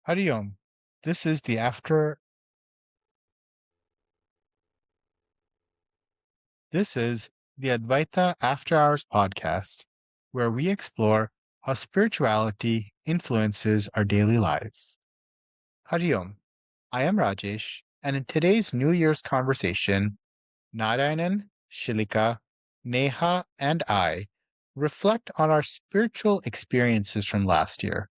Hariom. This is the after this is the Advaita After Hours podcast, where we explore how spirituality influences our daily lives. Hariom. I am Rajesh, and in today's New Year's conversation, Narayanan, Shillika, Neha, and I reflect on our spiritual experiences from last year.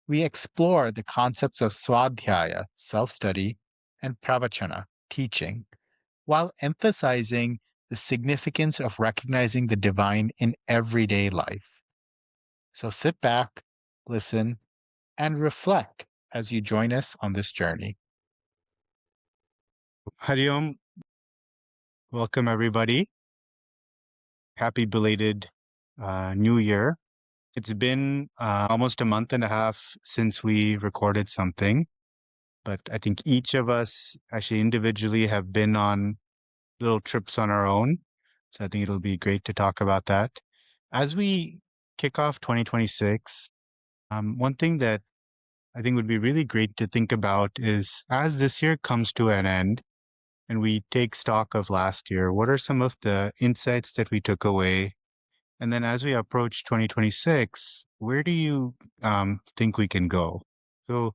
We explore the concepts of swadhyaya, self study, and pravachana, teaching, while emphasizing the significance of recognizing the divine in everyday life. So sit back, listen, and reflect as you join us on this journey. Hariom, welcome everybody. Happy belated New Year. It's been almost a month and a half since we recorded something, but I think each of us actually individually have been on little trips on our own. So I think it'll be great to talk about that. As we kick off 2026, one thing that I think would be really great to think about is as this year comes to an end and we take stock of last year, what are some of the insights that we took away? And then as we approach 2026, where do you think we can go? So,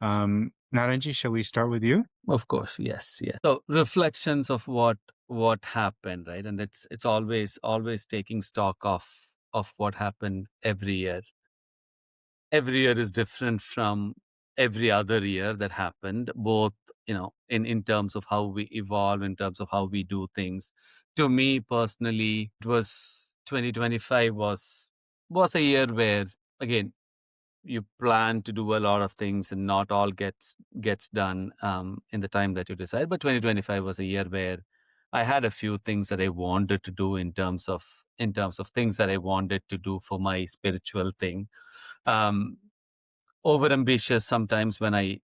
Naranji, shall we start with you? Of course, yes, yes. So reflections of what happened, right? And it's always taking stock of what happened every year. Every year is different from every other year that happened, both in terms of how we evolve, in terms of how we do things. To me personally, it was 2025 was a year where again you plan to do a lot of things and not all gets done in the time that you decide. But 2025 was a year where I had a few things that I wanted to do in terms of things that I wanted to do for my spiritual thing. Um, Over ambitious sometimes when I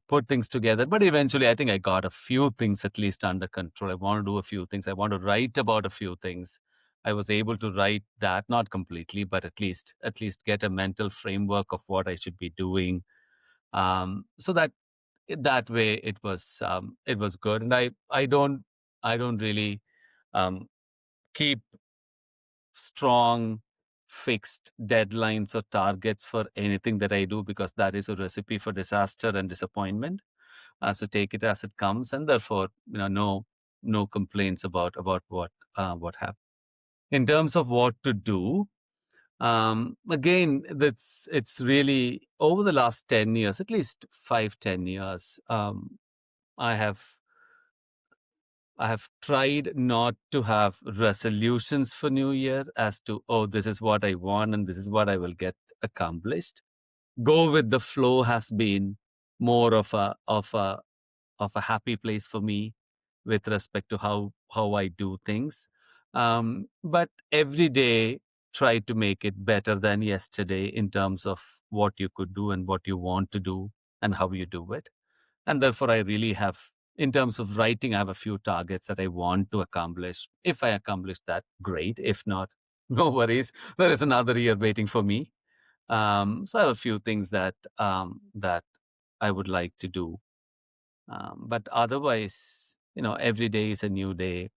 put things together, but eventually I think I got a few things at least under control. I want to do a few things. I want to write about a few things. I was able to write that, not completely, but at least get a mental framework of what I should be doing. So that way it was good. And I don't really um, keep strong fixed deadlines or targets for anything that I do, because that is a recipe for disaster and disappointment. So take it as it comes, and therefore, no complaints about what happened. In terms of what to do, again, it's really over the last 10 years, at least 5-10 years. I have I have tried not to have resolutions for New Year as to, oh, this is what I want and this is what I will get accomplished. Go with the flow has been more of a happy place for me with respect to how I do things. But every day try to make it better than yesterday in terms of what you could do and what you want to do and how you do it. And therefore, I really have, in terms of writing, I have a few targets that I want to accomplish. If I accomplish that, great. If not, no worries. There is another year waiting for me. So I have a few things that I would like to do. But otherwise, every day is a new day.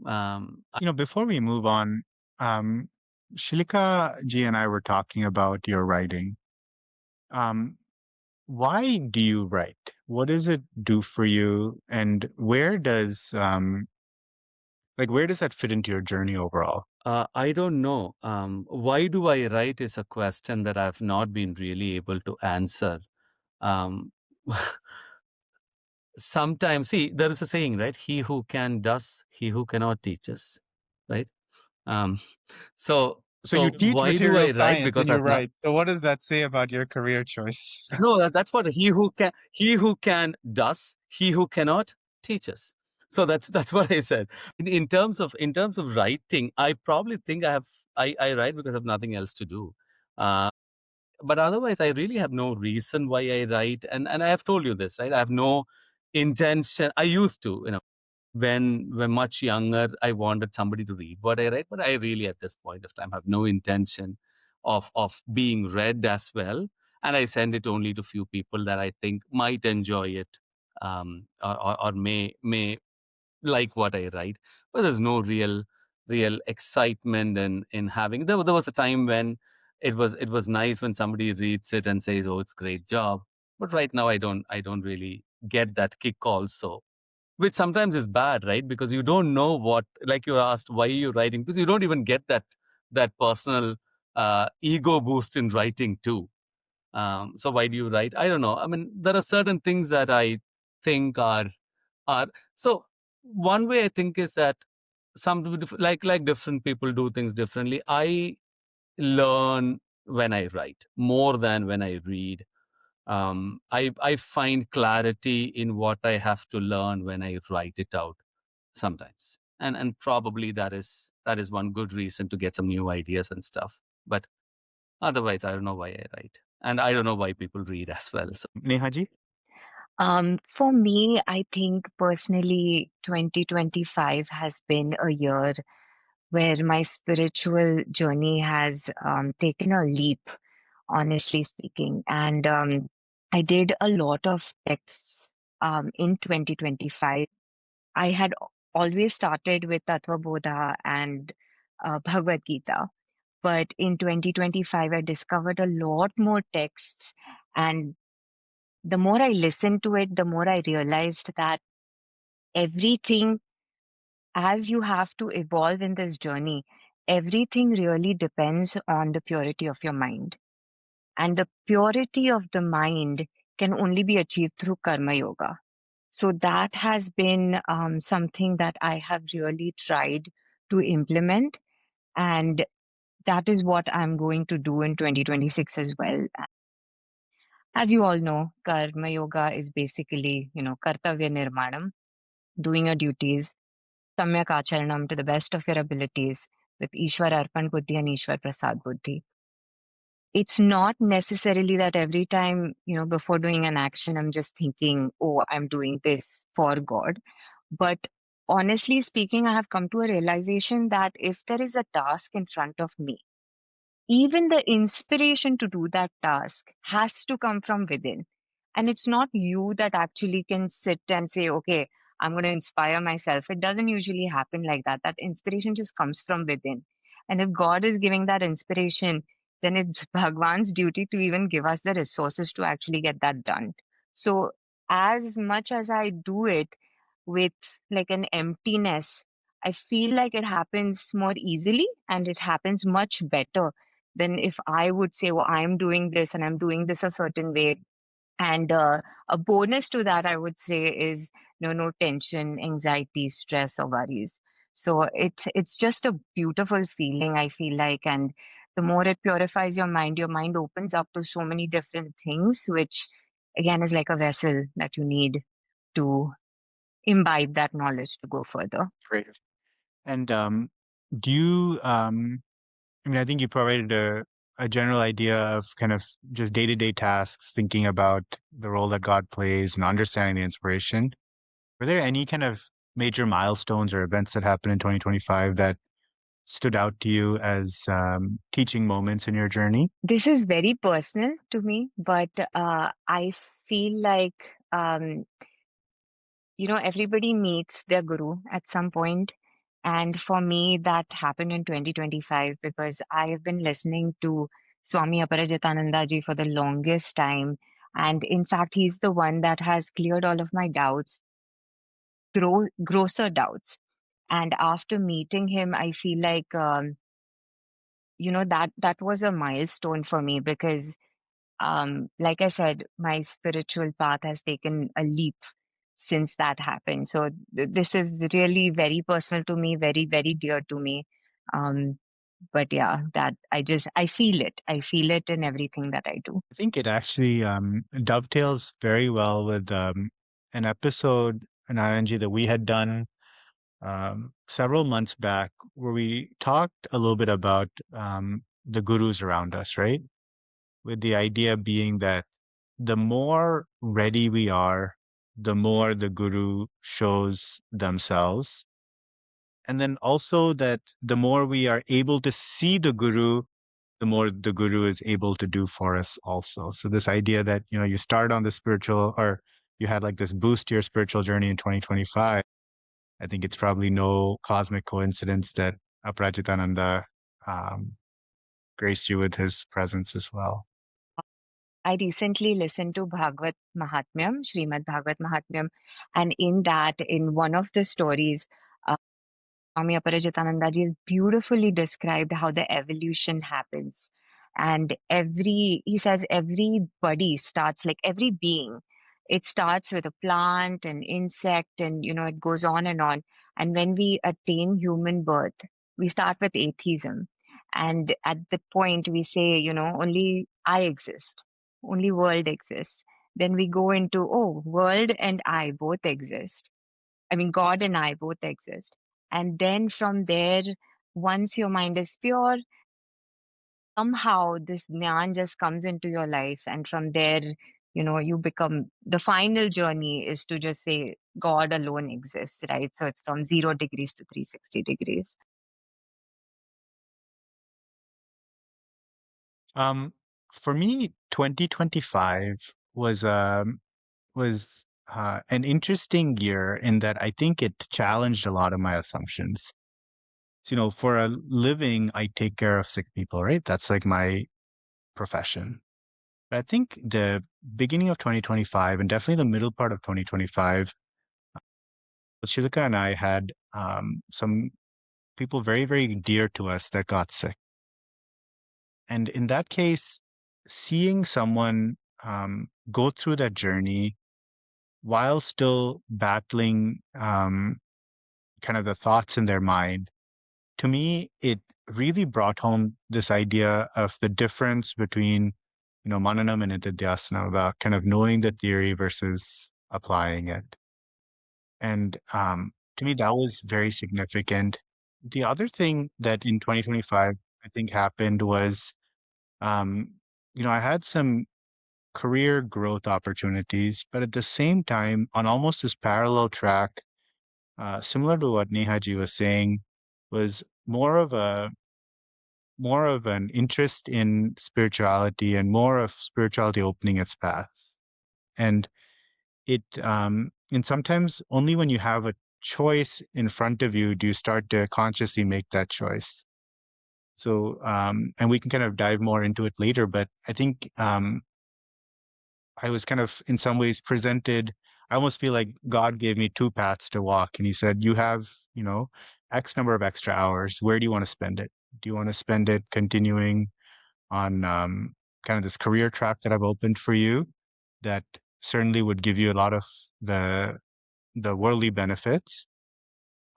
Before we move on, um, Shilika ji and I were talking about your writing. Um, why do you write? What does it do for you? And where does that fit into your journey overall? I don't know. Why do I write is a question that I've not been really able to answer. Um, Sometimes, see, there is a saying, right? He who can does, he who cannot teaches, right? Um, so, So you so teach why do material I write? science and Because you I've not. write. So what does that say about your career choice? No, that's what he who can does, he who cannot teaches. So that's what I said. In terms of writing, I probably think I write because I have nothing else to do. But otherwise, I really have no reason why I write. And I have told you this, right? I have no intention. I used to, when much younger, I wanted somebody to read what I write, but I really, at this point of time, have no intention of being read as well. and I send it only to few people that I think might enjoy it, or may like what I write. But there's no real excitement in having. There was a time when it was nice when somebody reads it and says, "Oh, it's great job." But right now, I don't really get that kick also, which sometimes is bad, right? Because you don't know what, like you asked, why are you writing? Because you don't even get that personal ego boost in writing too. So why do you write? I don't know. I mean, there are certain things that I think are so. One way I think is that some people like different people do things differently. I learn when I write more than when I read. I find clarity in what I have to learn when I write it out sometimes, and probably that is one good reason to get some new ideas and stuff. But otherwise, I don't know why I write, and I don't know why people read as well. So Neha ji? For me, I think personally, 2025 has been a year where my spiritual journey has taken a leap, honestly speaking. And I did a lot of texts in 2025. I had always started with Tattva Bodha and Bhagavad Gita. But in 2025, I discovered a lot more texts. And the more I listened to it, the more I realized that everything, as you have to evolve in this journey, everything really depends on the purity of your mind. And the purity of the mind can only be achieved through karma yoga. So that has been something that I have really tried to implement. And that is what I'm going to do in 2026 as well. As you all know, karma yoga is basically, kartavya nirmanam, doing your duties, samyak acharanam to the best of your abilities with Ishwar Arpan Buddhi and Ishwar Prasad Buddhi. It's not necessarily that every time, before doing an action, I'm just thinking, oh, I'm doing this for God. But honestly speaking, I have come to a realization that if there is a task in front of me, even the inspiration to do that task has to come from within. And it's not you that actually can sit and say, okay, I'm going to inspire myself. It doesn't usually happen like that. That inspiration just comes from within. And if God is giving that inspiration, then it's Bhagwan's duty to even give us the resources to actually get that done. So, as much as I do it with like an emptiness, I feel like it happens more easily and it happens much better than if I would say, well, I'm doing this and I'm doing this a certain way. And a bonus to that, I would say, is no tension, anxiety, stress, or worries. So it's just a beautiful feeling, I feel like. And the more it purifies your mind opens up to so many different things, which again is like a vessel that you need to imbibe that knowledge to go further. Great. And do you, I mean, I think you provided a general idea of kind of just day-to-day tasks, thinking about the role that God plays and understanding the inspiration. Were there any kind of major milestones or events that happened in 2025 that stood out to you as teaching moments in your journey? This is very personal to me, but I feel like, everybody meets their guru at some point. And for me, that happened in 2025 because I have been listening to Swami Aparajitananda ji for the longest time. And in fact, he's the one that has cleared all of my doubts, grosser doubts. And after meeting him, I feel like, that was a milestone for me because like I said, my spiritual path has taken a leap since that happened. So this is really very personal to me, very, very dear to me. Um, but yeah, that I feel it. I feel it in everything that I do. I think it actually dovetails very well with an episode, an ING that we had done several months back, where we talked a little bit about the gurus around us, right? With the idea being that the more ready we are, the more the guru shows themselves. And then also that the more we are able to see the guru the more the guru is able to do for us also. So this idea that, you start on the spiritual, or you had like this boost to your spiritual journey in 2025. I think it's probably no cosmic coincidence that Aprajitananda um, graced you with his presence as well. I recently listened to Bhagavad Mahatmyam, Srimad Bhagavad Mahatmyam, and in that, in one of the stories, Swami Aparajitananda ji beautifully described how the evolution happens. And he says, everybody starts, like every being, it starts with a plant, an insect, and, it goes on and on. And when we attain human birth, we start with atheism. And at the point we say, only I exist, only world exists. Then we go into, oh, world and I both exist. I mean, God and I both exist. And then from there, once your mind is pure, somehow this jnana just comes into your life. And from there, you become, the final journey is to just say God alone exists, right? So it's from 0 degrees to 360 degrees. Um, for me, 2025 was an interesting year in that I think it challenged a lot of my assumptions. So, for a living, I take care of sick people, right? That's like my profession. But I think the beginning of 2025 and definitely the middle part of 2025, Shillika and I had some people very, very dear to us that got sick. And in that case, seeing someone go through that journey while still battling kind of the thoughts in their mind, to me, it really brought home this idea of the difference between, mananam and nididhyasana, about kind of knowing the theory versus applying it. And to me, that was very significant. The other thing that in 2025, I think happened was, um, I had some career growth opportunities, but at the same time, on almost this parallel track, similar to what Nehaji was saying, was more of an interest in spirituality and more of spirituality opening its paths. And and sometimes only when you have a choice in front of you do you start to consciously make that choice. So, and we can kind of dive more into it later, but I think I was kind of in some ways presented. I almost feel like God gave me two paths to walk, and He said, "You have, X number of extra hours. Where do you want to spend it? Do you want to spend it continuing on kind of this career track that I've opened for you, that certainly would give you a lot of the worldly benefits,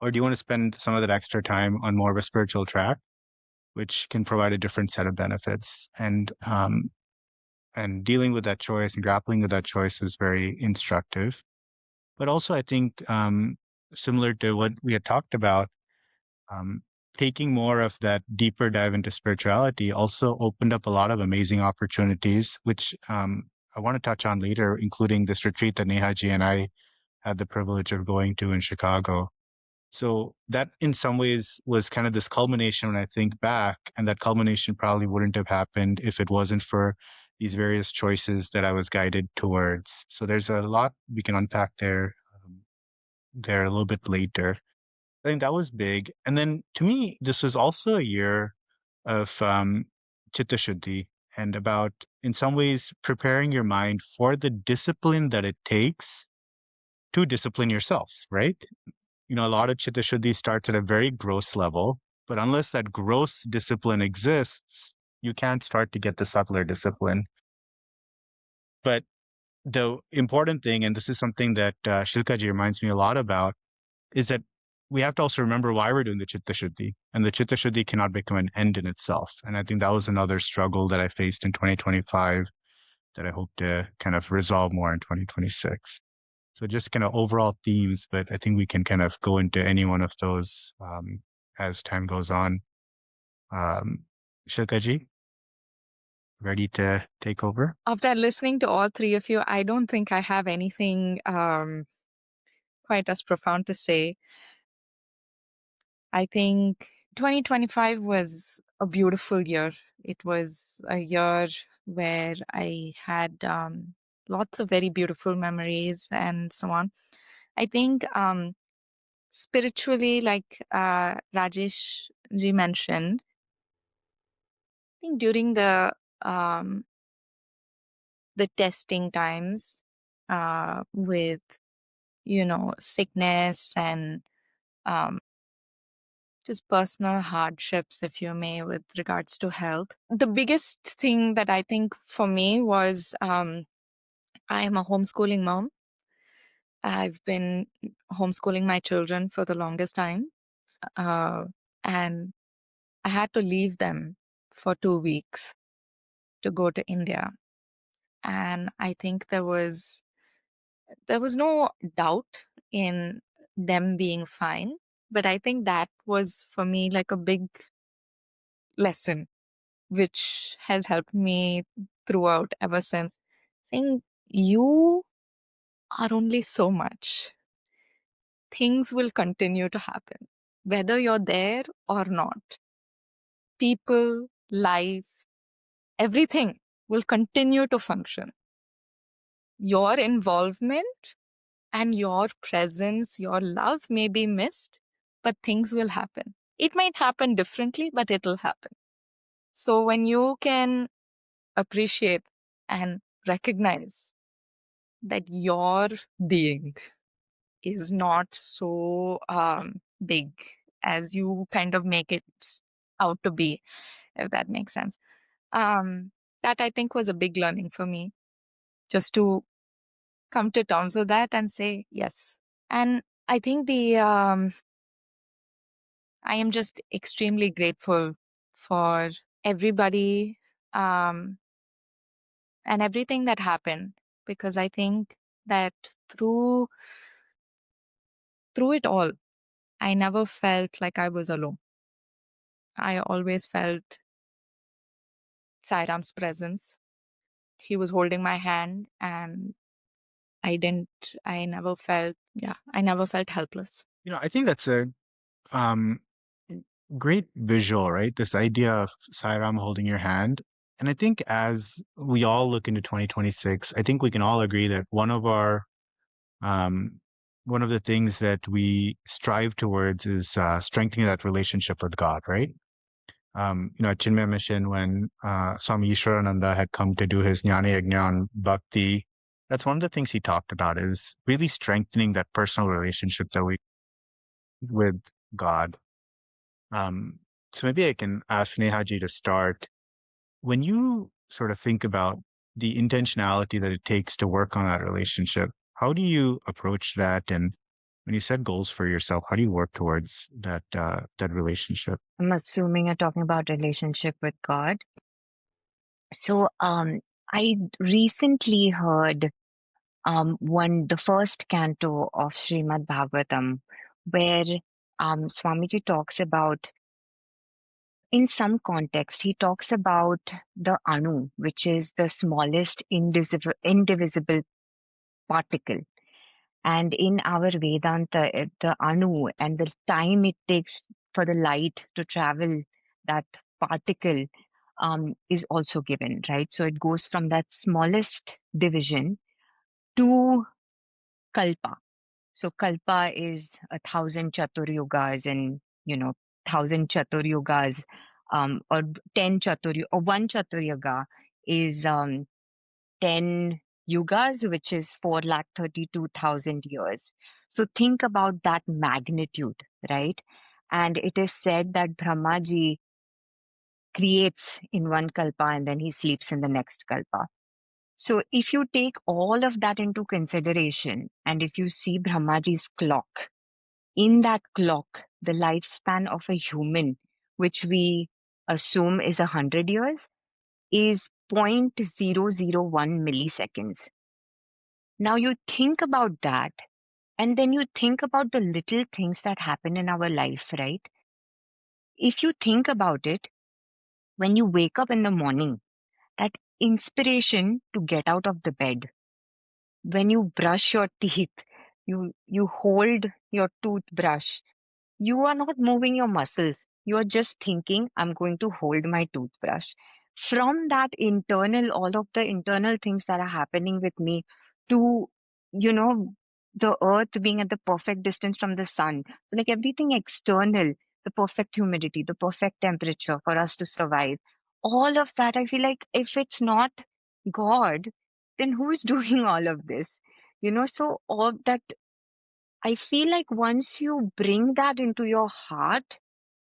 or do you want to spend some of that extra time on more of a spiritual track, which can provide a different set of benefits?" And dealing with that choice and grappling with that choice was very instructive. But also, I think similar to what we had talked about, um, taking more of that deeper dive into spirituality also opened up a lot of amazing opportunities, which I want to touch on later, including this retreat that Nehaji and I had the privilege of going to in Chicago. So that in some ways was kind of this culmination when I think back, and that culmination probably wouldn't have happened if it wasn't for these various choices that I was guided towards. So there's a lot we can unpack there a little bit later. I think that was big. And then to me, this was also a year of chitta shuddhi, and about, in some ways, preparing your mind for the discipline that it takes to discipline yourself, right? A lot of chitta shuddhi starts at a very gross level, but unless that gross discipline exists, you can't start to get the subtler discipline. But the important thing, and this is something that Shilkaji reminds me a lot about, is that we have to also remember why we're doing the chitta shuddhi, and the chitta shuddhi cannot become an end in itself. And I think that was another struggle that I faced in 2025 that I hope to kind of resolve more in 2026. So just kind of overall themes, but I think we can kind of go into any one of those as time goes on. Shilkaji, ready to take over? After listening to all three of you, I don't think I have anything quite as profound to say. I think 2025 was a beautiful year. It was a year where I had lots of very beautiful memories and so on. I think spiritually, like Rajesh ji mentioned, I think during um, the testing times with sickness and um, just personal hardships, if you may, with regards to health. The biggest thing that I think for me was I am a homeschooling mom. I've been homeschooling my children for the longest time. And I had to leave them for 2 weeks to go to India. And I think there was no doubt in them being fine. But I think that was for me like a big lesson, which has helped me throughout ever since. Saying you are only so much. Things will continue to happen, whether you're there or not. People, life, everything will continue to function. Your involvement and your presence, your love may be missed, but things will happen. It might happen differently, but it'll happen. So when you can appreciate and recognize that your being is not so big as you kind of make it out to be, if that makes sense. That I think was a big learning for me, just to come to terms with that and say yes. And I think I am just extremely grateful for everybody and everything that happened, because I think that through it all, I never felt like I was alone. I always felt Sairam's presence. He was holding my hand, and I never felt helpless. I think that's a um, great visual, right? This idea of Sairam holding your hand. And I think as we all look into 2026, I think we can all agree that um, one of the things that we strive towards is strengthening that relationship with God, right? At Chinmay Mission, when Swami Ishwarananda had come to do his Jnana Yajna on Bhakti, that's one of the things he talked about is really strengthening that personal relationship that we with God. So maybe I can ask Nehaji to start. When you sort of think about the intentionality that it takes to work on that relationship, how do you approach that? And when you set goals for yourself, how do you work towards that relationship? I'm assuming you're talking about relationship with God. So I recently heard the first canto of Srimad Bhagavatam, where Swamiji talks about, in some context, he talks about the Anu, which is the smallest indivisible particle. And in our Vedanta, the Anu and the time it takes for the light to travel that particle is also given, right? So it goes from that smallest division to Kalpa. So Kalpa is 1,000 Chatur Yugas, and 1,000 Chatur Yugas, or 10 Chatur, or 1 Chatur Yuga is 10 yugas, which is 432,000 years. So think about that magnitude, right? And it is said that Brahmaji creates in one kalpa and then he sleeps in the next kalpa. So if you take all of that into consideration, and if you see Brahmaji's clock, in that clock, the lifespan of a human, which we assume is 100 years, is 0.001 milliseconds. Now you think about that, and then you think about the little things that happen in our life, right? If you think about it, when you wake up in the morning, that inspiration to get out of the bed, when you brush your teeth, you hold your toothbrush, you are not moving your muscles. You're just thinking, I'm going to hold my toothbrush. From that internal, all of the internal things that are happening with me to, you know, the earth being at the perfect distance from the sun. So, like everything external, the perfect humidity, the perfect temperature for us to survive, all of that, I feel like if it's not God, then who's doing all of this? So all that, I feel like once you bring that into your heart,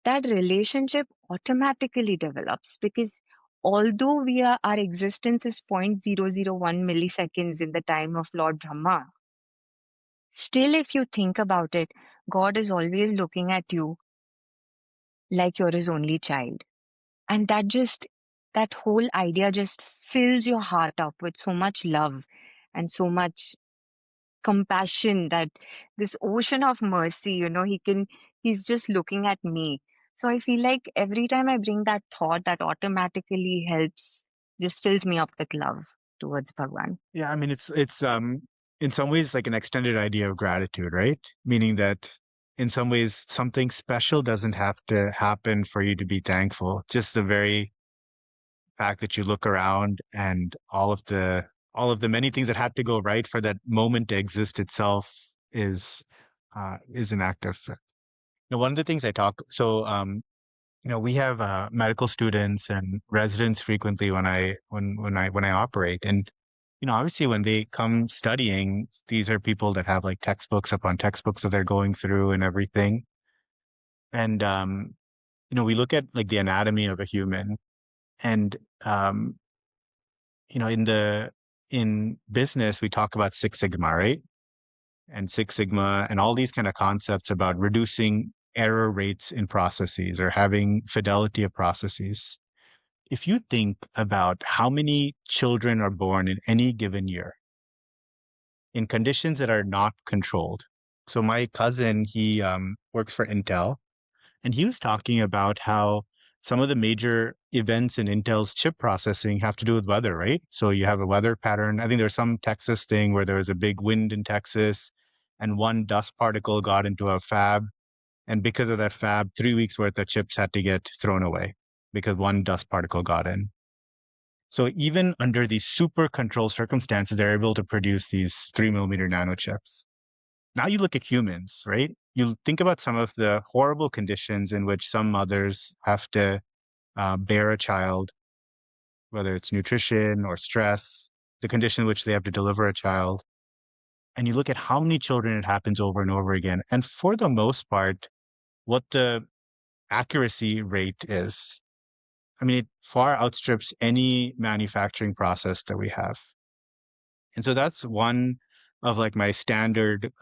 that relationship automatically develops because although our existence is 0.001 milliseconds in the time of Lord Brahma, still if you think about it, God is always looking at you like you're his only child. And that whole idea just fills your heart up with so much love and so much compassion, that this ocean of mercy, he's just looking at me. So I feel like every time I bring that thought, that automatically helps, just fills me up with love towards Bhagwan. Yeah, I mean it's in some ways like an extended idea of gratitude, right? Meaning that in some ways something special doesn't have to happen for you to be thankful. Just the very fact that you look around and all of the many things that had to go right for that moment to exist itself is an act of one of the things I talk we have medical students and residents frequently when I operate. And obviously when they come studying, these are people that have like textbooks upon textbooks that they're going through and everything. And we look at like the anatomy of a human, and um, in business we talk about Six Sigma, right? And Six Sigma and all these kind of concepts about reducing error rates in processes or having fidelity of processes. If you think about how many children are born in any given year in conditions that are not controlled. So my cousin, he works for Intel, and he was talking about how some of the major events in Intel's chip processing have to do with weather, right? So you have a weather pattern. I think there's some Texas thing where there was a big wind in Texas and one dust particle got into a fab. And because of that fab, 3 weeks worth of chips had to get thrown away because one dust particle got in. So even under these super controlled circumstances, they're able to produce these 3 millimeter nanochips. Now you look at humans, right? You think about some of the horrible conditions in which some mothers have to bear a child, whether it's nutrition or stress, the condition in which they have to deliver a child. And you look at how many children it happens over and over again. And for the most part, what the accuracy rate is, I mean, it far outstrips any manufacturing process that we have. And so that's one of like my standard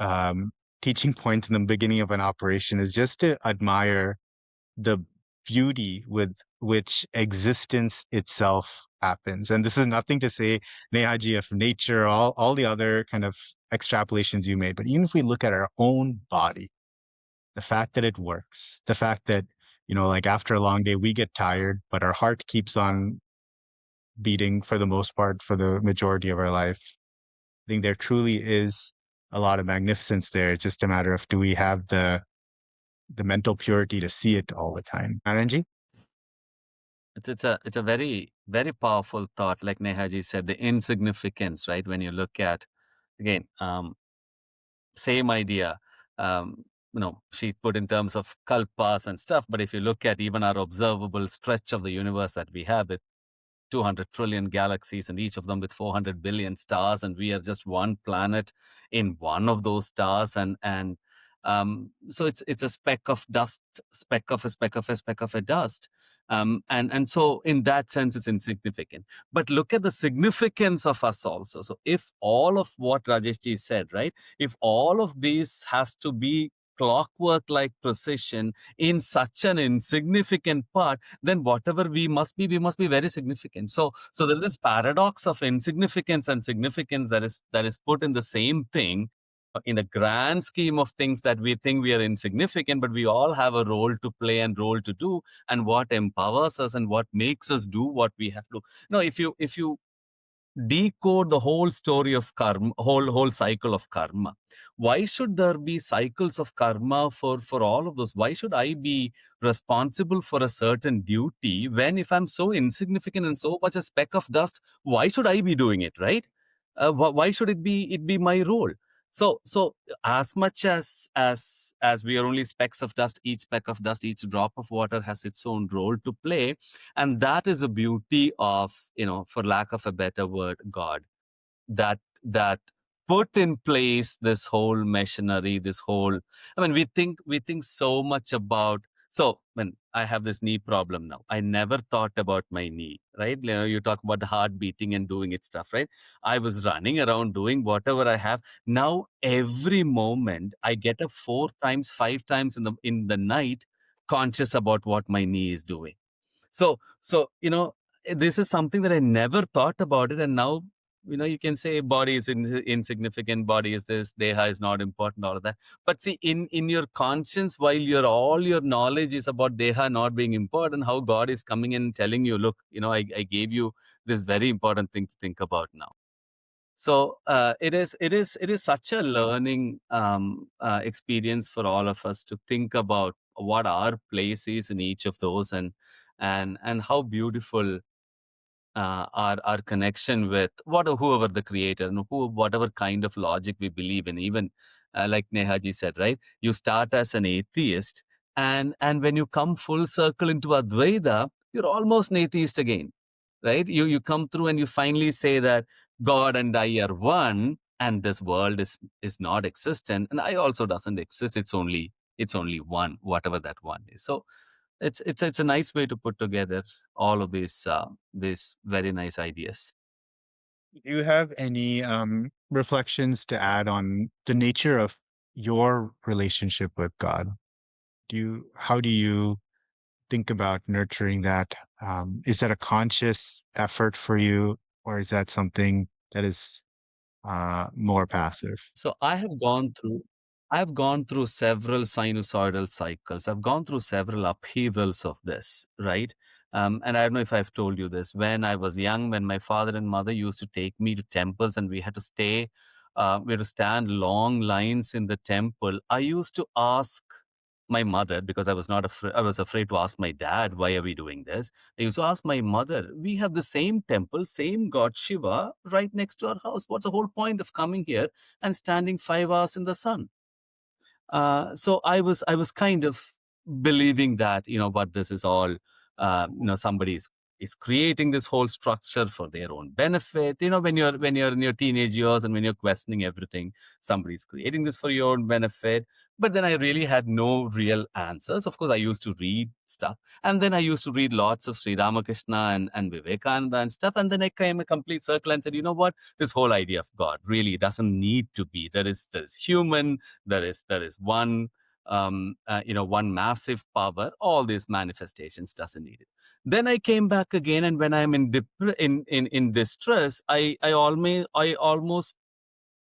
teaching points in the beginning of an operation, is just to admire the beauty with which existence itself happens. And this is nothing to say, Nehaji, of nature, all the other kind of extrapolations you made. But even if we look at our own body, the fact that it works, the fact that, like after a long day, we get tired, but our heart keeps on beating for the most part for the majority of our life. I think there truly is a lot of magnificence there. It's just a matter of, do we have the mental purity to see it all the time? Ananji? It's a very very powerful thought, like Nehaji said, the insignificance, right? When you look at again, same idea. She put in terms of kalpas and stuff, but if you look at even our observable stretch of the universe that we have, 200 trillion galaxies and each of them with 400 billion stars, and we are just one planet in one of those stars, and so it's a speck of dust, speck of a speck of a speck of a dust, and so in that sense it's insignificant. But look at the significance of us also. So if all of what Rajesh ji said, right, if all of these has to be clockwork like precision in such an insignificant part, then whatever we must be very significant. So there's this paradox of insignificance and significance that is put in the same thing, in the grand scheme of things, that we think we are insignificant, but we all have a role to play and role to do, and what empowers us and what makes us do what we have to. If you decode the whole story of karma, whole cycle of karma. Why should there be cycles of karma for all of those? Why should I be responsible for a certain duty when, if I'm so insignificant and so much a speck of dust, why should I be doing it, right? Why should it be my role? So as much as we are only specks of dust, each speck of dust, each drop of water has its own role to play. And that is the beauty of, for lack of a better word, God, that put in place this whole machinery, this whole, I mean, we think so much about. So when I have this knee problem now, I never thought about my knee, right? You talk about the heart beating and doing its stuff, right? I was running around doing whatever I have. Now every moment I get up 4 times, 5 times in the night, conscious about what my knee is doing. So this is something that I never thought about it, and now you can say body is insignificant, body is this, deha is not important, all of that. But see, in your conscience, while all your knowledge is about deha not being important, how God is coming in and telling you, look, I gave you this very important thing to think about now. So it is such a learning experience for all of us to think about what our place is in each of those, and how beautiful our connection with whoever the creator, and whatever kind of logic we believe in. Even like Nehaji said, right? You start as an atheist, and when you come full circle into Advaita, you're almost an atheist again, right? You come through and you finally say that God and I are one, and this world is not existent, and I also doesn't exist. It's only one, whatever that one is. So it's a nice way to put together all of these very nice ideas. Do you have any reflections to add on the nature of your relationship with God? How do you think about nurturing that? Is that a conscious effort for you, or is that something that is more passive? So I've gone through several sinusoidal cycles. I've gone through several upheavals of this, right? And I don't know if I've told you this. When I was young, when my father and mother used to take me to temples and we had to stand long lines in the temple, I used to ask my mother, because I was afraid to ask my dad, why are we doing this? I used to ask my mother, we have the same temple, same God Shiva right next to our house. What's the whole point of coming here and standing 5 hours in the sun? So I was kind of believing that, what this is all, somebody is creating this whole structure for their own benefit. When you're in your teenage years and when you're questioning everything, somebody's creating this for your own benefit. But then I really had no real answers. Of course, I used to read stuff, and then I used to read lots of Sri Ramakrishna and Vivekananda and stuff, and then I came a complete circle and said, you know what, this whole idea of God really doesn't need to be. There is human, there is one massive power. All these manifestations doesn't need it. Then I came back again, and when I'm in distress, I almost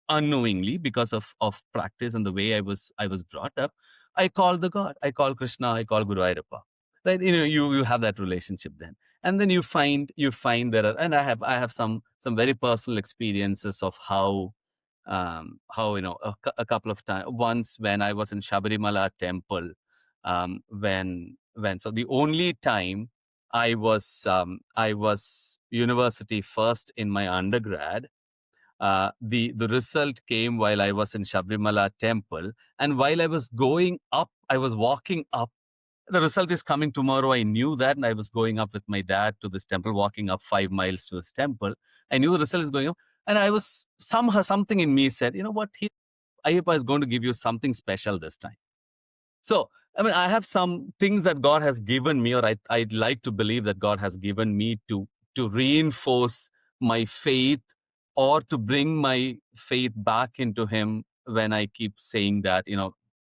unknowingly, because of practice and the way I was brought up, I call the God, I call Krishna, I call Guru Ayyappa, right? You have that relationship then, and then you find there are, and I have some very personal experiences of how a couple of times. Once when I was in Shabarimala temple, when so the only time I was university first in my undergrad. The result came while I was in Shabarimala temple, and while I was going up, I was walking up. The result is coming tomorrow. I knew that, and I was going up with my dad to this temple, walking up 5 miles to this temple. I knew the result is going up, and I was somehow, something in me said, you know what, Ayyappa is going to give you something special this time. So, I mean, I have some things that God has given me, or I'd like to believe that God has given me to reinforce my faith, or to bring my faith back into Him when I keep saying that,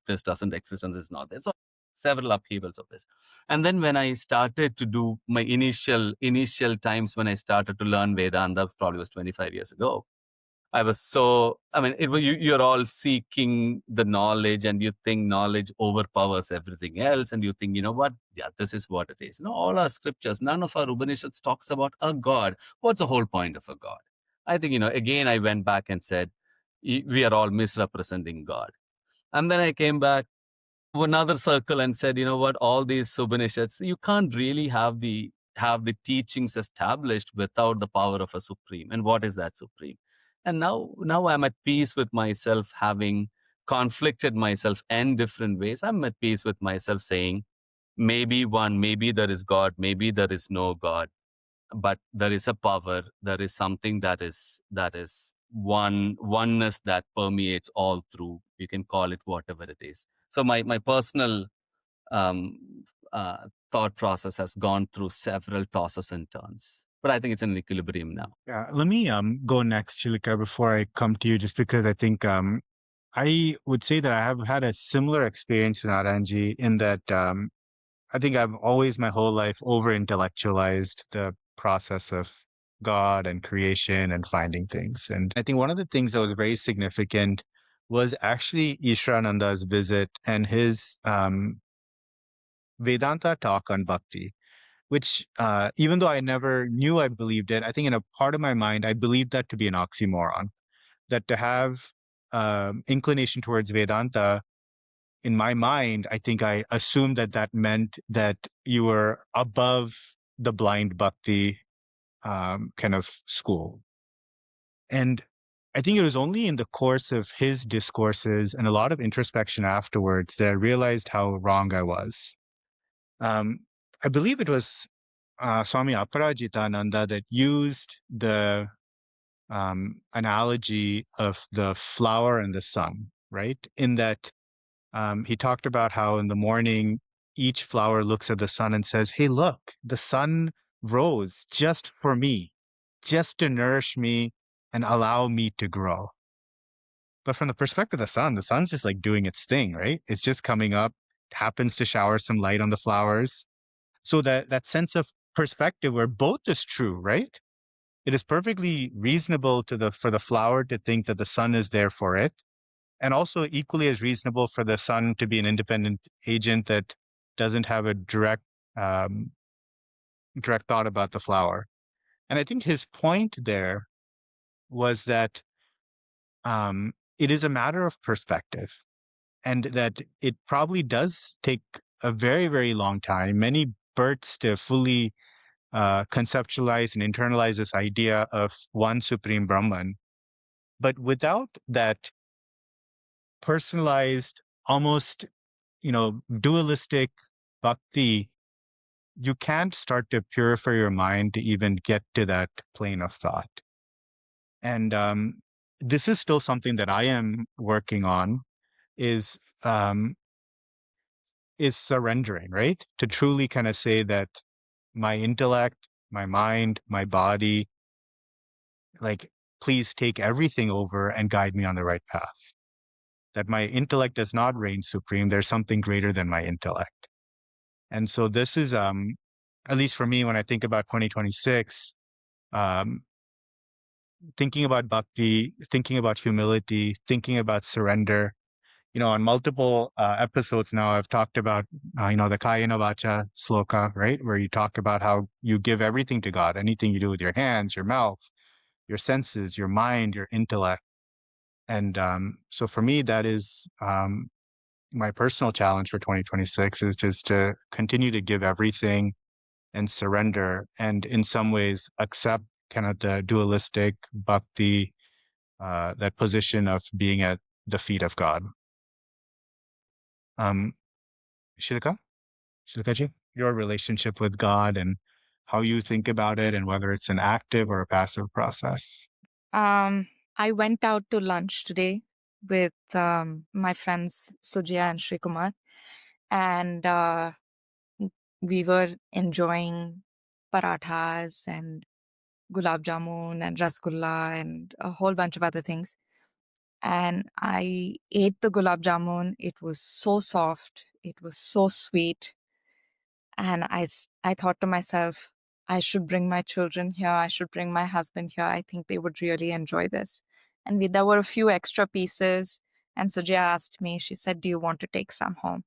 this doesn't exist and this is not there. So, several upheavals of this. And then when I started to do my initial times when I started to learn Vedanta, probably was 25 years ago. I mean, you're all seeking the knowledge, and you think knowledge overpowers everything else. And you think, you know what? Yeah, this is what it is. All our scriptures, none of our Upanishads talks about a God. What's the whole point of a God? I think, again, I went back and said, we are all misrepresenting God. And then I came back to another circle and said, you know what, all these Upanishads, you can't really have the teachings established without the power of a supreme. And what is that supreme? And now I'm at peace with myself, having conflicted myself in different ways. I'm at peace with myself saying, maybe there is God, maybe there is no God, but there is a power, there is something that is oneness that permeates all through. You can call it whatever it is. So my personal um, thought process has gone through several tosses and turns, but I think it's in equilibrium now. Yeah, let me go next, Shilika, before I come to you, just because I think I would say that I have had a similar experience to Naranji in that I think I've always my whole life over intellectualized the process of God and creation and finding things. And I think one of the things that was very significant was actually Ishrananda's visit and his Vedanta talk on bhakti, which even though I never knew I believed it, I think in a part of my mind, I believed that to be an oxymoron, that to have inclination towards Vedanta, in my mind, I think I assumed that that meant that you were above the blind bhakti kind of school. And I think it was only in the course of his discourses and a lot of introspection afterwards that I realized how wrong I was. Um, I believe it was Swami Aparajitananda that used the analogy of the flower and the sun, right? In that he talked about how in the morning, each flower looks at the sun and says, "Hey, look, the sun rose just for me, just to nourish me and allow me to grow." But from the perspective of the sun's just like doing its thing, right? It's just coming up, happens to shower some light on the flowers. So that sense of perspective where both is true, right? It is perfectly reasonable for the flower to think that the sun is there for it, and also equally as reasonable for the sun to be an independent agent that doesn't have a um, direct thought about the flower. And I think his point there was that it is a matter of perspective, and that it probably does take a very, very long time, many births to fully conceptualize and internalize this idea of one supreme Brahman. But without that personalized, almost, dualistic bhakti, you can't start to purify your mind to even get to that plane of thought. And this is still something that I am working on, is um, is surrendering, right? To truly kind of say that my intellect, my mind, my body, like, please take everything over and guide me on the right path. That my intellect does not reign supreme. There's something greater than my intellect. And so this is, at least for me, when I think about 2026, um, thinking about bhakti, thinking about humility, thinking about surrender. On multiple episodes now, I've talked about, the Kayana Vacha sloka, right? Where you talk about how you give everything to God, anything you do with your hands, your mouth, your senses, your mind, your intellect. And so for me, that is my personal challenge for 2026, is just to continue to give everything and surrender, and in some ways accept kind of the dualistic bhakti, that position of being at the feet of God. Um, Shilika, Shilikaji, your relationship with God and how you think about it, and whether it's an active or a passive process. I went out to lunch today with my friends Sujaya and Srikumar, and we were enjoying parathas and gulab jamun and rasgulla and a whole bunch of other things. And I ate the gulab jamun. It was so soft. It was so sweet. And I thought to myself, I should bring my children here. I should bring my husband here. I think they would really enjoy this. And there were a few extra pieces. And Sujaya asked me, she said, do you want to take some home?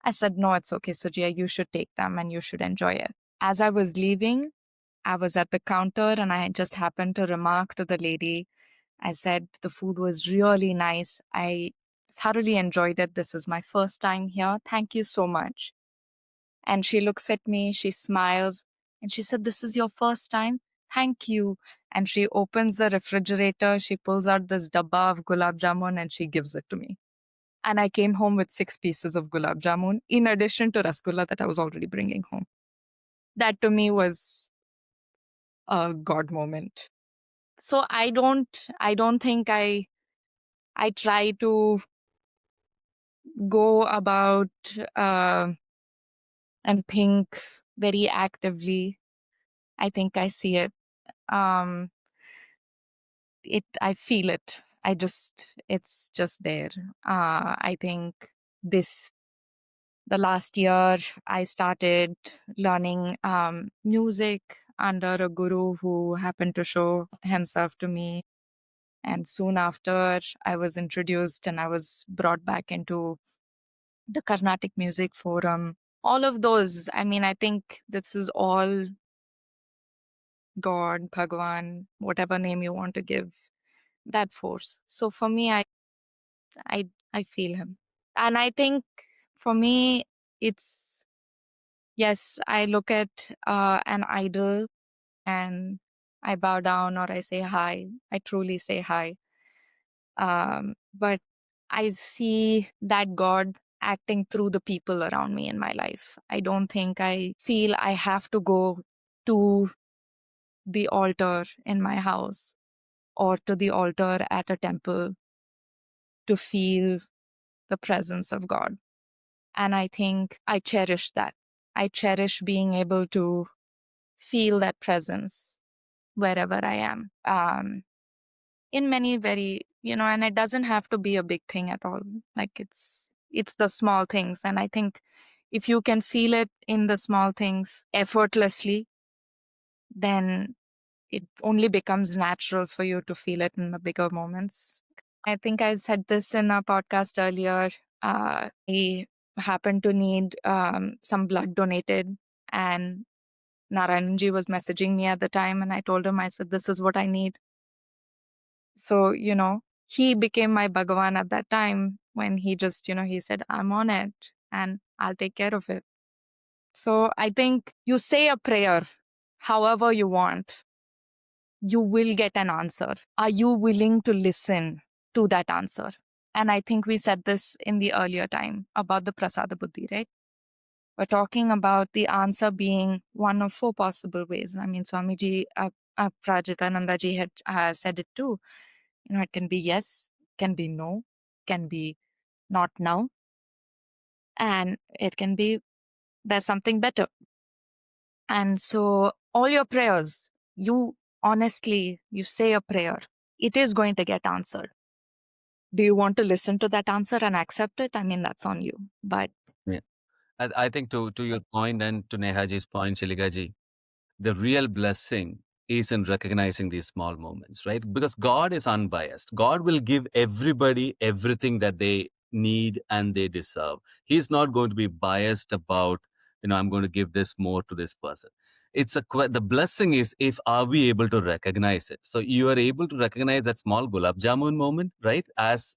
I said, no, it's okay, Sujaya, you should take them and you should enjoy it. As I was leaving, I was at the counter and I just happened to remark to the lady. I said, the food was really nice. I thoroughly enjoyed it. This was my first time here. Thank you so much. And she looks at me, she smiles, and she said, this is your first time? Thank you. And she opens the refrigerator, she pulls out this dabba of gulab jamun and she gives it to me. And I came home with 6 pieces of gulab jamun, in addition to rasgulla that I was already bringing home. That to me was a God moment. So I don't think I try to go about and think very actively. I think I see it. I feel it. It's just there. I think the last year I started learning music under a guru who happened to show himself to me. And soon after, I was introduced and I was brought back into the Carnatic Music Forum. All of those, I mean, I think this is all God, Bhagwan, whatever name you want to give that force. So for me, I feel him. And I think for me, it's, yes, I look at an idol and I bow down or I say hi. I truly say hi. But I see that God acting through the people around me in my life. I don't think I feel I have to go to the altar in my house or to the altar at a temple to feel the presence of God. And I think I cherish that. I cherish being able to feel that presence wherever I am. In many very, and it doesn't have to be a big thing at all. Like it's the small things. And I think if you can feel it in the small things effortlessly, then it only becomes natural for you to feel it in the bigger moments. I think I said this in a podcast earlier. I happened to need some blood donated, and Narayananji was messaging me at the time, and I told him, I said, this is what I need. So, he became my Bhagavan at that time when he just, he said, I'm on it and I'll take care of it. So I think you say a prayer however you want, you will get an answer. Are you willing to listen to that answer? And I think we said this in the earlier time about the prasada buddhi, right? We're talking about the answer being one of 4 possible ways. I mean, Swamiji Prajitanandaji had said it too. It can be yes, can be no, can be not now, and it can be there's something better. And so all your prayers, you say a prayer, it is going to get answered. Do you want to listen to that answer and accept it? I mean, that's on you. But Yeah. I think to your point and to Nehaji's point, Shilikaji, the real blessing is in recognizing these small moments, right? Because God is unbiased. God will give everybody everything that they need and they deserve. He's not going to be biased about, I'm going to give this more to this person. The blessing is if are we able to recognize it. So you are able to recognize that small gulab jamun moment, right? As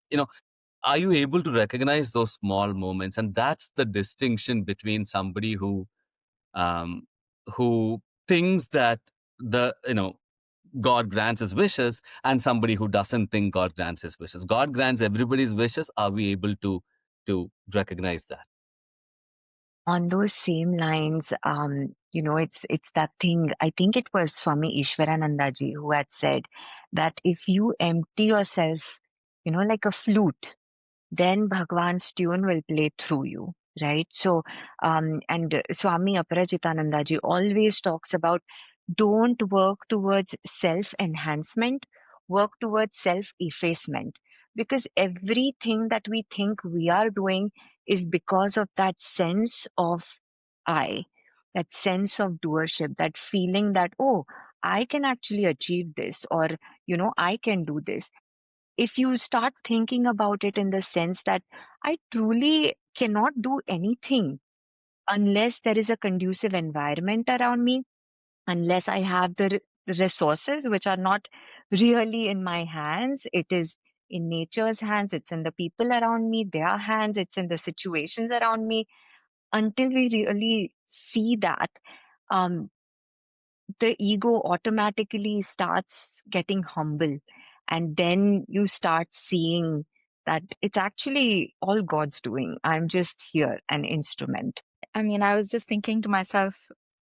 are you able to recognize those small moments? And that's the distinction between somebody um, who thinks that God grants his wishes and somebody who doesn't think God grants his wishes. God grants everybody's wishes. Are we able to recognize that? On those same lines, it's that thing. I think it was Swami Ishwaranandaji who had said that if you empty yourself, like a flute, then Bhagwan's tune will play through you, right? So, and Swami Aparajitanandaji always talks about don't work towards self enhancement, work towards self effacement. Because everything that we think we are doing is because of that sense of I, that sense of doership, that feeling that, oh, I can actually achieve this, or, I can do this. If you start thinking about it in the sense that I truly cannot do anything unless there is a conducive environment around me, unless I have the resources, which are not really in my hands. It is in nature's hands, it's in the people around me, their hands, it's in the situations around me. Until we really see that, um, the ego automatically starts getting humble. And then you start seeing that it's actually all God's doing. I'm just here, an instrument. I mean, I was just thinking to myself,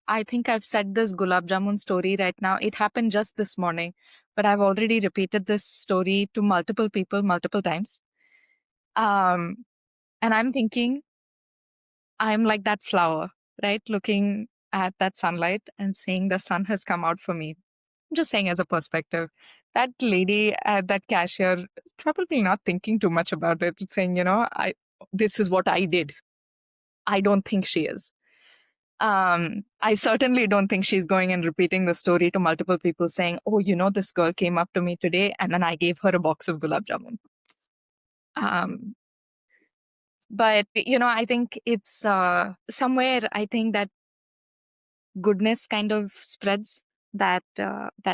I think I've said this gulab jamun story right now. It happened just this morning, but I've already repeated this story to multiple people multiple times. And I'm thinking, I'm like that flower, right? Looking at that sunlight and saying the sun has come out for me. I'm just saying as a perspective. That lady at that cashier is probably not thinking too much about it, saying, this is what I did. I don't think she is. I certainly don't think she's going and repeating the story to multiple people saying, oh, this girl came up to me today and then I gave her a box of gulab jamun. But, I think it's somewhere, I think that goodness kind of spreads, that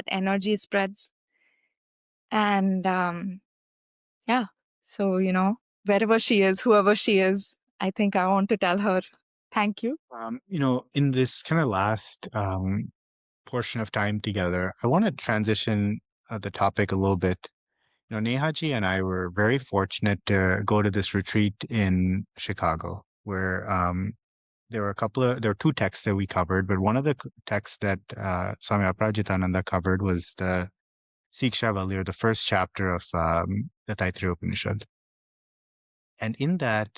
energy spreads. And yeah, so, wherever she is, whoever she is, I think I want to tell her, thank you. In this kind of last portion of time together, I want to transition the topic a little bit. Nehaji and I were very fortunate to go to this retreat in Chicago, where there were two texts that we covered, but one of the texts that Swami Aparajitananda covered was the Sikshavali, or the first chapter of the Taittiriya Upanishad. And in that,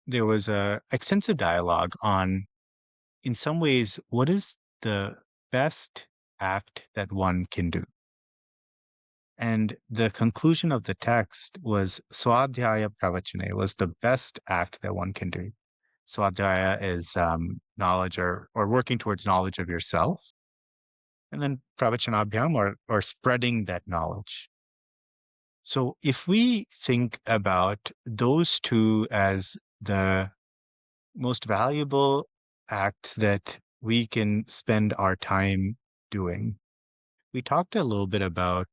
there was a extensive dialogue on, in some ways, what is the best act that one can do. And the conclusion of the text was swadhyaya pravachana, was the best act that one can do. Swadhyaya is knowledge or working towards knowledge of yourself. And then pravachanabhyam, or spreading that knowledge. So if we think about those two as the most valuable acts that we can spend our time doing, we talked a little bit about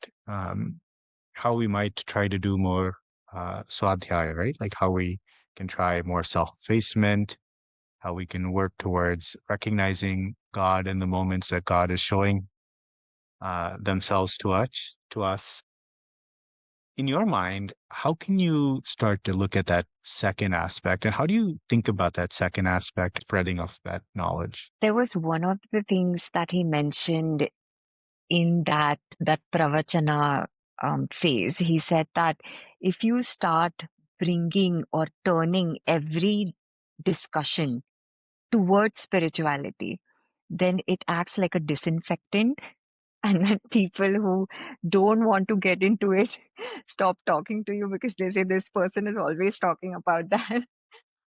how we might try to do more swadhyaya, right? Like how we can try more self-effacement, how we can work towards recognizing God in the moments that God is showing themselves to us. In your mind, how can you start to look at that second aspect? And how do you think about that second aspect, spreading of that knowledge? There was one of the things that he mentioned in that pravachana phase. He said that if you start bringing or turning every discussion towards spirituality, then it acts like a disinfectant. And then people who don't want to get into it stop talking to you because they say this person is always talking about that.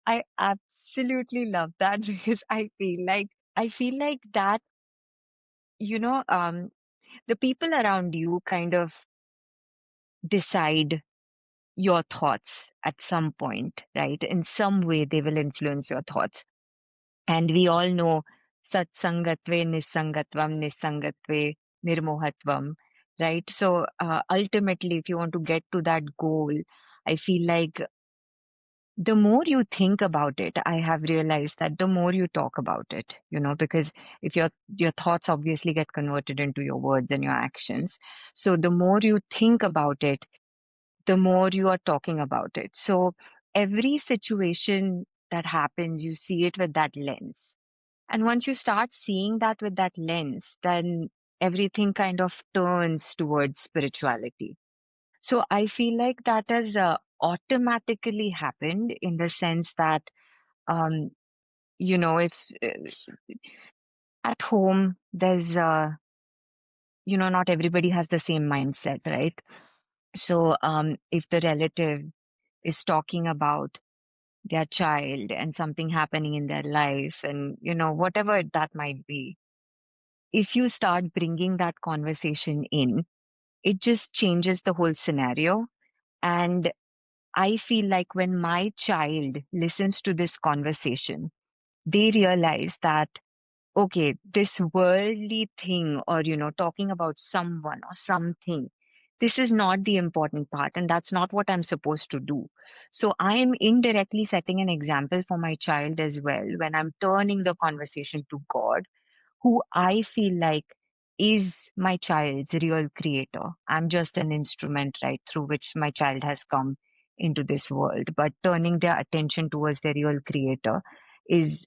I absolutely love that because I feel like that, the people around you kind of decide your thoughts at some point, right? In some way, they will influence your thoughts. And we all know satsangatve nisangatve nirmohatvam, right? So ultimately, if you want to get to that goal, I feel like the more you think about it, I have realized that the more you talk about it, because if your thoughts obviously get converted into your words and your actions. So the more you think about it, the more you are talking about it. So every situation that happens, you see it with that lens. And once you start seeing that with that lens, then everything kind of turns towards spirituality. So I feel like that has automatically happened in the sense that, if at home there's, not everybody has the same mindset, right? So if the relative is talking about their child and something happening in their life and, whatever that might be, if you start bringing that conversation in, it just changes the whole scenario. And I feel like when my child listens to this conversation, they realize that okay, this worldly thing, or, talking about someone or something, this is not the important part, and that's not what I'm supposed to do. So I am indirectly setting an example for my child as well when I'm turning the conversation to God, who I feel like is my child's real creator. I'm just an instrument, right, through which my child has come into this world. But turning their attention towards their real creator is,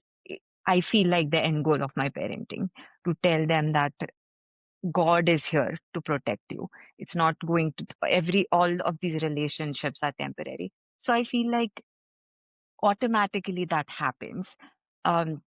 I feel like, the end goal of my parenting, to tell them that God is here to protect you. It's not going to, all of these relationships are temporary. So I feel like automatically that happens. Um,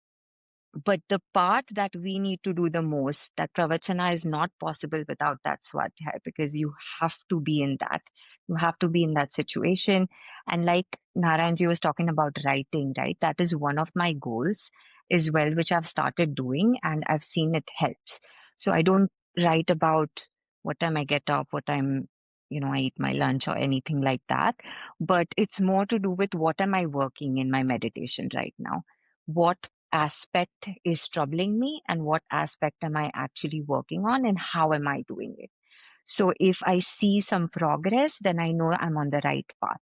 but the part that we need to do the most, that pravachana is not possible without that swadhyaya, because you have to be in that. You have to be in that situation. And like Narayanji was talking about writing, right? That is one of my goals as well, which I've started doing and I've seen it helps. So I don't write about what time I get up, what time, I eat my lunch or anything like that. But it's more to do with what am I working in my meditation right now? What aspect is troubling me and what aspect am I actually working on and how am I doing it? So if I see some progress, then I know I'm on the right path.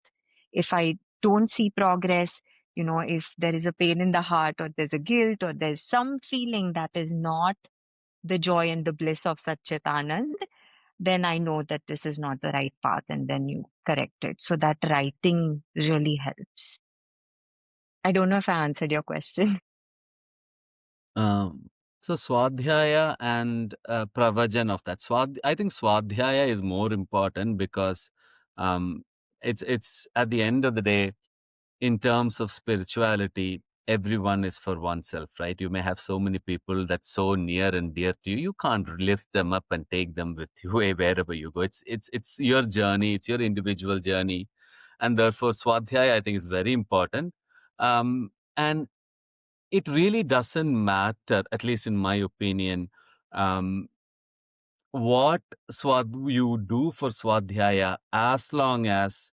If I don't see progress, if there is a pain in the heart or there's a guilt or there's some feeling that is not the joy and the bliss of Satchit Anand, then I know that this is not the right path and then you correct it. So that writing really helps. I don't know if I answered your question. Um, so swadhyaya and pravachan of that. I think swadhyaya is more important because um, it's at the end of the day, in terms of spirituality, everyone is for oneself, right? You may have so many people that's so near and dear to you. You can't lift them up and take them with you wherever you go. It's your journey. It's your individual journey, and therefore swadhyaya I think is very important. And it really doesn't matter, at least in my opinion, um, what you do for swadhyaya, as long as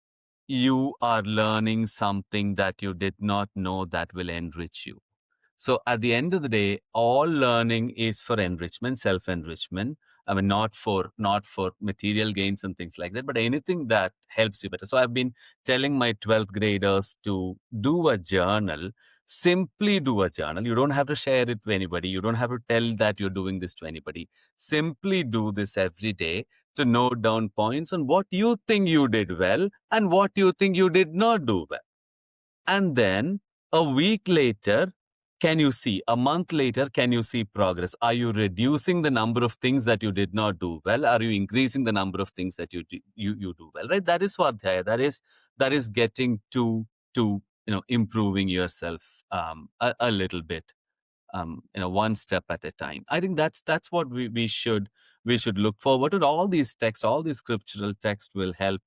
you are learning something that you did not know that will enrich you. So at the end of the day, all learning is for enrichment, self-enrichment. I mean, not for material gains and things like that, but anything that helps you better. So I've been telling my 12th graders to do a journal. Simply do a journal. You don't have to share it to anybody. You don't have to tell that you're doing this to anybody. Simply do this every day to note down points on what you think you did well and what you think you did not do well. And then a week later, can you see? A month later, can you see progress? Are you reducing the number of things that you did not do well? Are you increasing the number of things that you do well? Right? That is swadhyaya. That is getting to improving yourself a little bit, one step at a time. I think that's what we should look forward to. All these texts, all these scriptural texts will help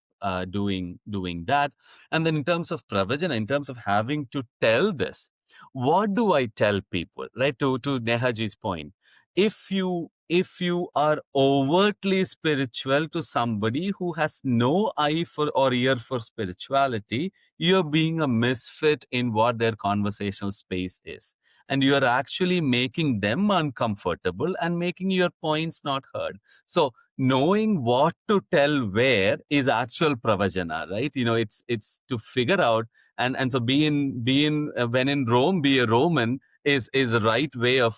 doing that. And then in terms of pravachana, in terms of having to tell this, what do I tell people? Right, to Nehaji's point, if you are overtly spiritual to somebody who has no eye for or ear for spirituality, you're being a misfit in what their conversational space is, and you are actually making them uncomfortable and making your points not heard. So knowing what to tell where is actual pravachana, right? It's to figure out, and so be in when in Rome, be a Roman is the right way of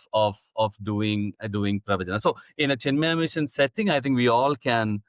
doing pravachana. So in a Chinmaya mission setting, I think we all can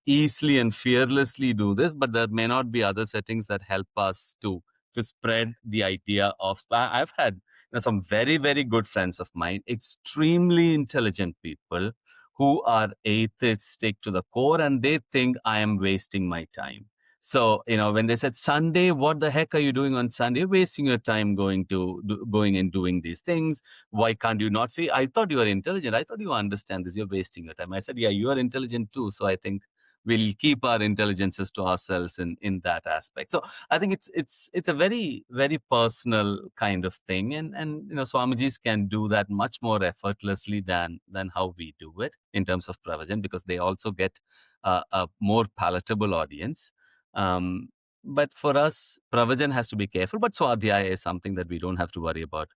easily and fearlessly do this, but there may not be other settings that help us to spread the idea of. I've had some very, very good friends of mine, extremely intelligent people who are atheistic to the core, and they think I am wasting my time. So, when they said Sunday, what the heck are you doing on Sunday? You're wasting your time going and doing these things. Why can't you not feel? I thought you were intelligent. I thought you understand this. You're wasting your time. I said, yeah, you are intelligent too. So I think we'll keep our intelligences to ourselves in that aspect. So I think it's a very, very personal kind of thing, and Swamijis can do that much more effortlessly than how we do it in terms of pravachan, because they also get a more palatable audience. Um, but for us, pravachan has to be careful, but swadhyaya is something that we don't have to worry about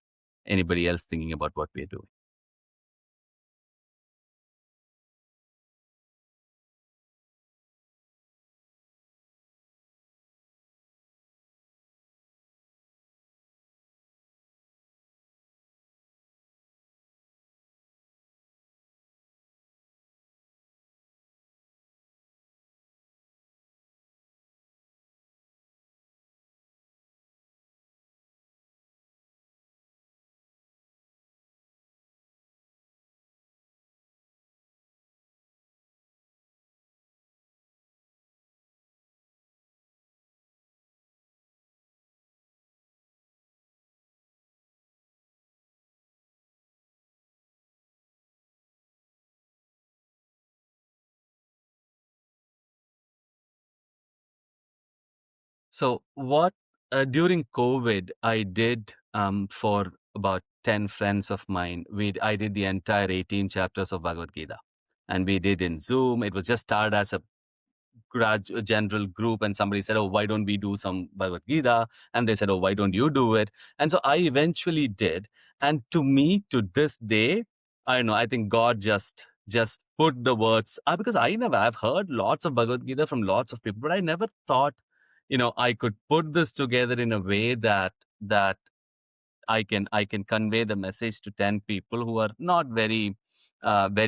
anybody else thinking about what we're doing. So what during COVID I did for about 10 friends of mine. I did the entire 18 chapters of Bhagavad Gita, and we did in Zoom. It was just started as a general group, and somebody said, oh, why don't we do some Bhagavad Gita? And they said, oh, why don't you do it? And so I eventually did. And to me, to this day, I don't know, I think God just put the words, because I've heard lots of Bhagavad Gita from lots of people, but I never thought, I could put this together in a way that I can convey the message to 10 people who are not very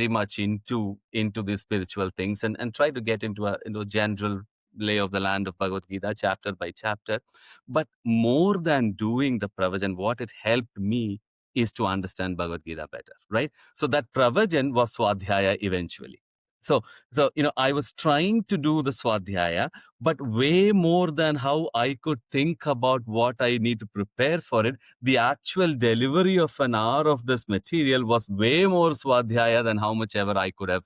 much into these spiritual things, and try to get into a general lay of the land of Bhagavad Gita chapter by chapter. But more than doing the pravachan, what it helped me is to understand Bhagavad Gita better, right? So that pravachan was swadhyaya eventually. So I was trying to do the swadhyaya, but way more than how I could think about what I need to prepare for it, the actual delivery of an hour of this material was way more swadhyaya than how much ever I could have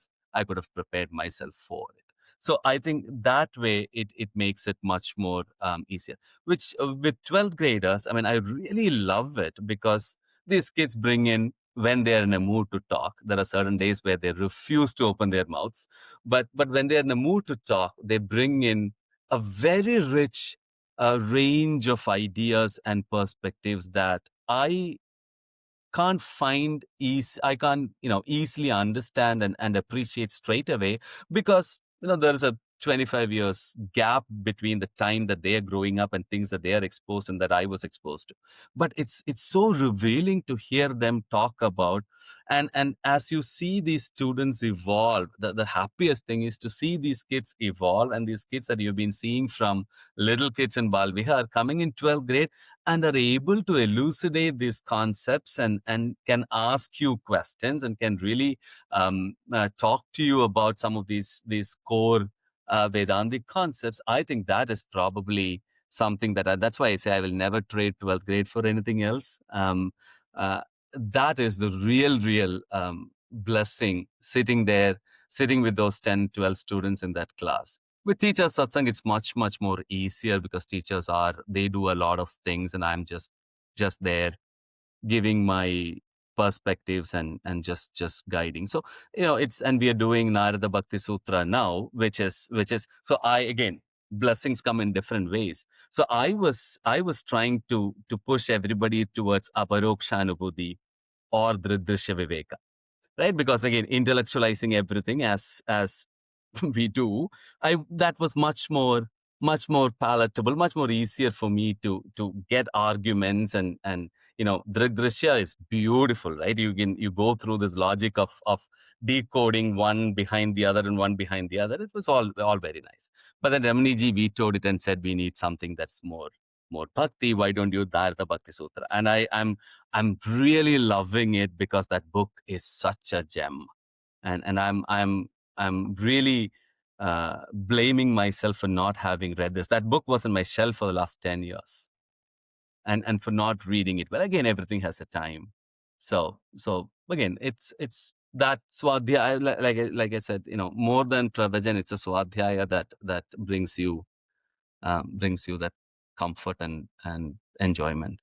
prepared myself for it. So I think that way it makes it much more easier. Which with 12th graders, I mean, I really love it because these kids bring in, when they are in a mood to talk. There are certain days where they refuse to open their mouths, but when they are in a mood to talk, they bring in a very rich range of ideas and perspectives that I can't I can't easily understand and appreciate straight away, because there is a 25 years gap between the time that they are growing up and things that they are exposed and that I was exposed to. But it's so revealing to hear them talk about. And as you see these students evolve, the happiest thing is to see these kids evolve, and these kids that you've been seeing from little kids in Balvihar coming in 12th grade and are able to elucidate these concepts, and can ask you questions and can really talk to you about some of these core Vedantic concepts. I think that is probably something that's why I say I will never trade 12th grade for anything else. Uh, that is the real blessing, sitting with those 10, 12 students in that class. With teachers satsang, it's much more easier because teachers they do a lot of things, and I'm just there giving my perspectives and just guiding. So and we are doing Narada Bhakti Sutra now, which is so I again, blessings come in different ways. So I was trying to push everybody towards aparokshanubhuti or dridrishya viveka, right? Because again, intellectualizing everything as we do, that was much more palatable, much more easier for me to get arguments. And dridrishya is beautiful, right? You go through this logic of decoding one behind the other and one behind the other. It was all very nice. But then Ramaniji vetoed it and said we need something that's more bhakti. Why don't you Narada Bhakti Sutra? And I'm really loving it because that book is such a gem. And I'm really blaming myself for not having read this. That book was on my shelf for the last 10 years, and for not reading it. Well, again, everything has a time. So again, it's that swadhyaya, like I said, more than pravachan, it's a swadhyaya that brings you that comfort and enjoyment.